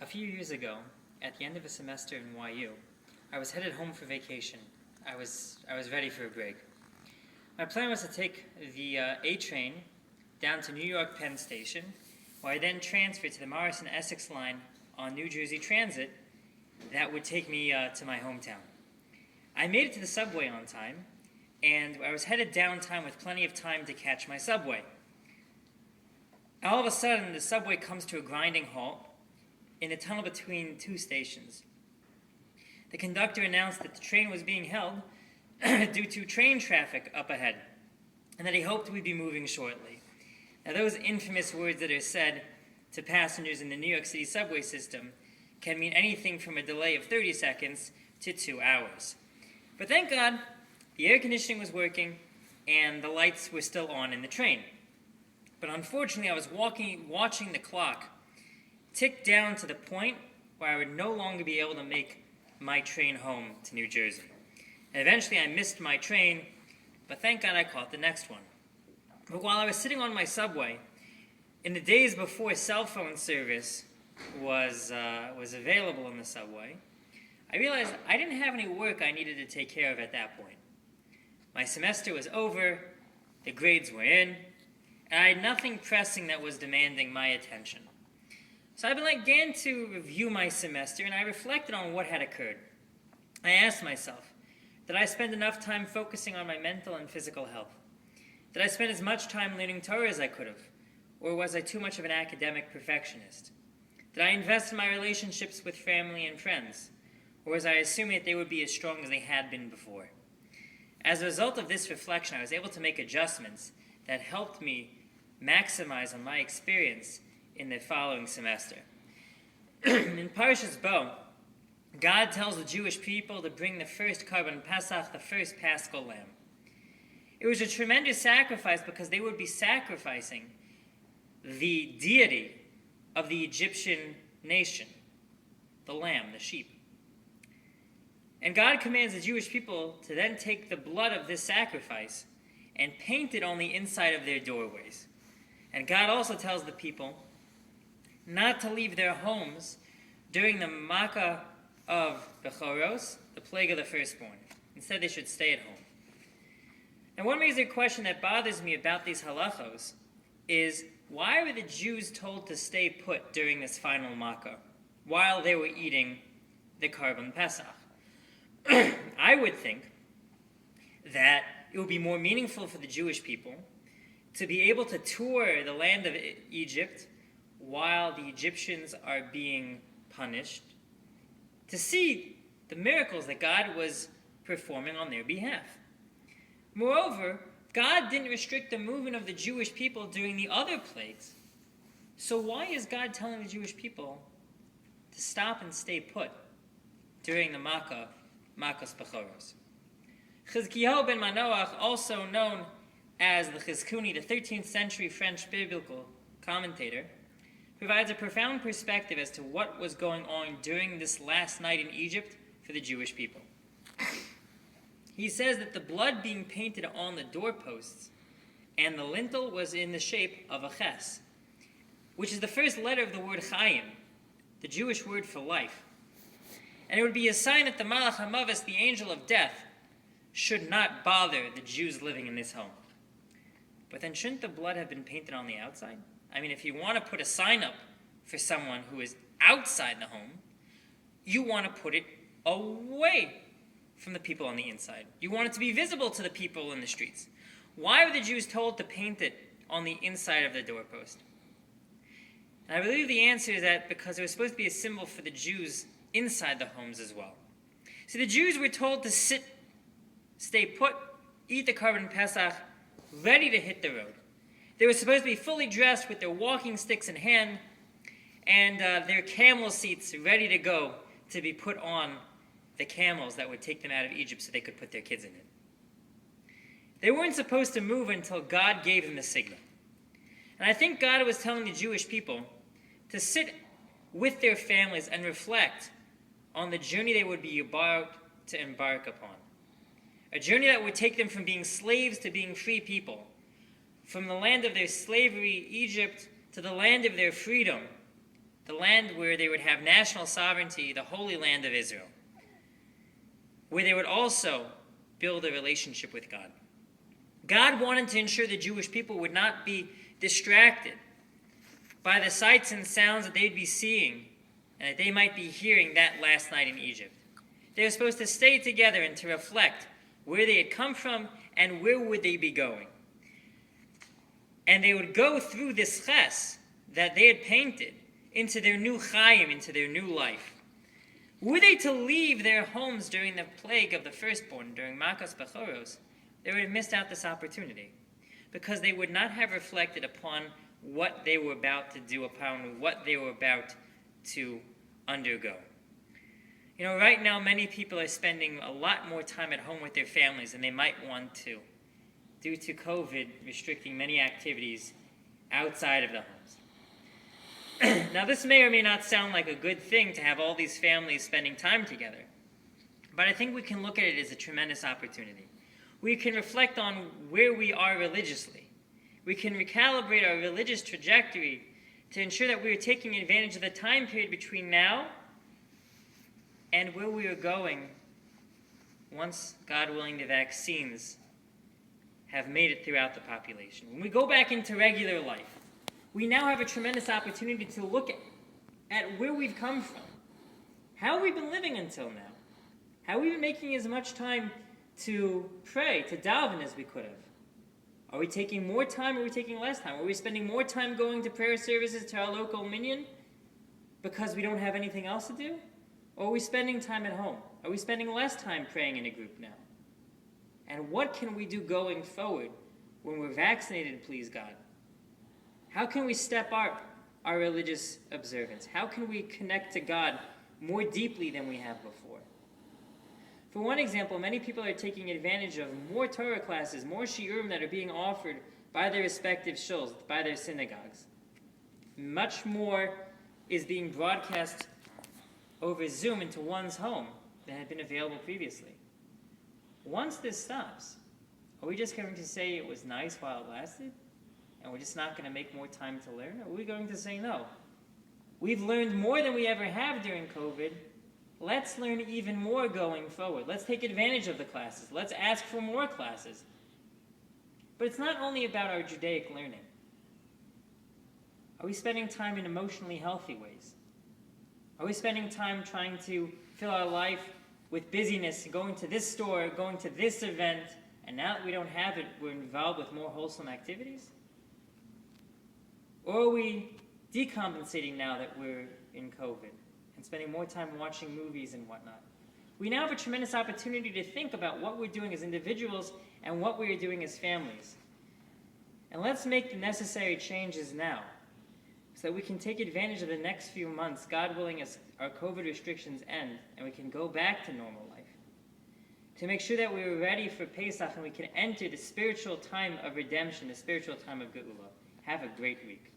A few years ago, at the end of a semester in YU, I was headed home for vacation. I was ready for a break. My plan was to take the A train down to New York Penn Station, where I then transferred to the Morrison-Essex line on New Jersey Transit that would take me to my hometown. I made it to the subway on time, and I was headed downtown with plenty of time to catch my subway. All of a sudden, the subway comes to a grinding halt in a tunnel between two stations. The conductor announced that the train was being held due to train traffic up ahead, and that he hoped we'd be moving shortly. Now, those infamous words that are said to passengers in the New York City subway system can mean anything from a delay of 30 seconds to 2 hours. But thank God, the air conditioning was working and the lights were still on in the train. But unfortunately, I was watching the clock tick down to the point where I would no longer be able to make my train home to New Jersey. And eventually I missed my train, but thank God I caught the next one. But while I was sitting on my subway, in the days before cell phone service was available in the subway, I realized I didn't have any work I needed to take care of at that point. My semester was over, the grades were in, and I had nothing pressing that was demanding my attention. So I began to review my semester, and I reflected on what had occurred. I asked myself, did I spend enough time focusing on my mental and physical health? Did I spend as much time learning Torah as I could have? Or was I too much of an academic perfectionist? Did I invest in my relationships with family and friends? Or was I assuming that they would be as strong as they had been before? As a result of this reflection, I was able to make adjustments that helped me maximize on my experience in the following semester. In Parshat Bo, God tells the Jewish people to bring the first Karban Pesach, the first Paschal lamb. It was a tremendous sacrifice because they would be sacrificing the deity of the Egyptian nation, the lamb, the sheep. And God commands the Jewish people to then take the blood of this sacrifice and paint it on the inside of their doorways. And God also tells the people not to leave their homes during the Makkah of Bechoros, the plague of the firstborn. Instead, they should stay at home. And one major question that bothers me about these halachos is, why were the Jews told to stay put during this final Makkah while they were eating the Karban Pesach? I would think that it would be more meaningful for the Jewish people to be able to tour the land of Egypt while the Egyptians are being punished, to see the miracles that God was performing on their behalf. Moreover, God didn't restrict the movement of the Jewish people during the other plagues. So why is God telling the Jewish people to stop and stay put during the Makkos Bechoros? Chizkiyahu ben Manoach, also known as the Chizkuni, the 13th century French biblical commentator, provides a profound perspective as to what was going on during this last night in Egypt for the Jewish people. He says that the blood being painted on the doorposts and the lintel was in the shape of a ches, which is the first letter of the word chayim, the Jewish word for life. And it would be a sign that the Malach HaMavis, the angel of death, should not bother the Jews living in this home. But then shouldn't the blood have been painted on the outside? I mean, if you want to put a sign up for someone who is outside the home, you want to put it away from the people on the inside. You want it to be visible to the people in the streets. Why were the Jews told to paint it on the inside of the doorpost? And I believe the answer is that because it was supposed to be a symbol for the Jews inside the homes as well. So the Jews were told to stay put, eat the Karban Pesach, ready to hit the road. They were supposed to be fully dressed with their walking sticks in hand and their camel seats ready to go to be put on the camels that would take them out of Egypt so they could put their kids in it. They weren't supposed to move until God gave them the signal. And I think God was telling the Jewish people to sit with their families and reflect on the journey they would be about to embark upon. A journey that would take them from being slaves to being free people, from the land of their slavery, Egypt, to the land of their freedom, the land where they would have national sovereignty, the Holy Land of Israel, where they would also build a relationship with God. God wanted to ensure the Jewish people would not be distracted by the sights and sounds that they'd be seeing and that they might be hearing that last night in Egypt. They were supposed to stay together and to reflect where they had come from and where would they be going. And they would go through this ches that they had painted into their new chayim, into their new life. Were they to leave their homes during the plague of the firstborn, during Makas Bechoros, they would have missed out this opportunity, because they would not have reflected upon what they were about to do, upon what they were about to undergo. You know, right now many people are spending a lot more time at home with their families than they might want to, due to COVID restricting many activities outside of the homes. Now, this may or may not sound like a good thing to have all these families spending time together, but I think we can look at it as a tremendous opportunity. We can reflect on where we are religiously. We can recalibrate our religious trajectory to ensure that we are taking advantage of the time period between now and where we are going once, God willing, the vaccines have made it throughout the population. When we go back into regular life, we now have a tremendous opportunity to look at where we've come from. How have we been living until now? How have we been making as much time to pray, to daven as we could have? Are we taking more time or are we taking less time? Are we spending more time going to prayer services to our local minyan because we don't have anything else to do? Or are we spending time at home? Are we spending less time praying in a group now? And what can we do going forward when we're vaccinated, please God? How can we step up our religious observance? How can we connect to God more deeply than we have before? For one example, many people are taking advantage of more Torah classes, more shiurim that are being offered by their respective shuls, by their synagogues. Much more is being broadcast over Zoom into one's home than had been available previously. Once this stops, are we just going to say it was nice while it lasted, and we're just not going to make more time to learn? Or are we going to say no? We've learned more than we ever have during COVID. Let's learn even more going forward. Let's take advantage of the classes. Let's ask for more classes. But it's not only about our Judaic learning. Are we spending time in emotionally healthy ways? Are we spending time trying to fill our life with busyness, going to this store, going to this event, and now that we don't have it, we're involved with more wholesome activities? Or are we decompensating now that we're in COVID and spending more time watching movies and whatnot? We now have a tremendous opportunity to think about what we're doing as individuals and what we are doing as families. And let's make the necessary changes now so that we can take advantage of the next few months, God willing, as our COVID restrictions end and we can go back to normal life. To make sure that we're ready for Pesach and we can enter the spiritual time of redemption, the spiritual time of Geula. Have a great week.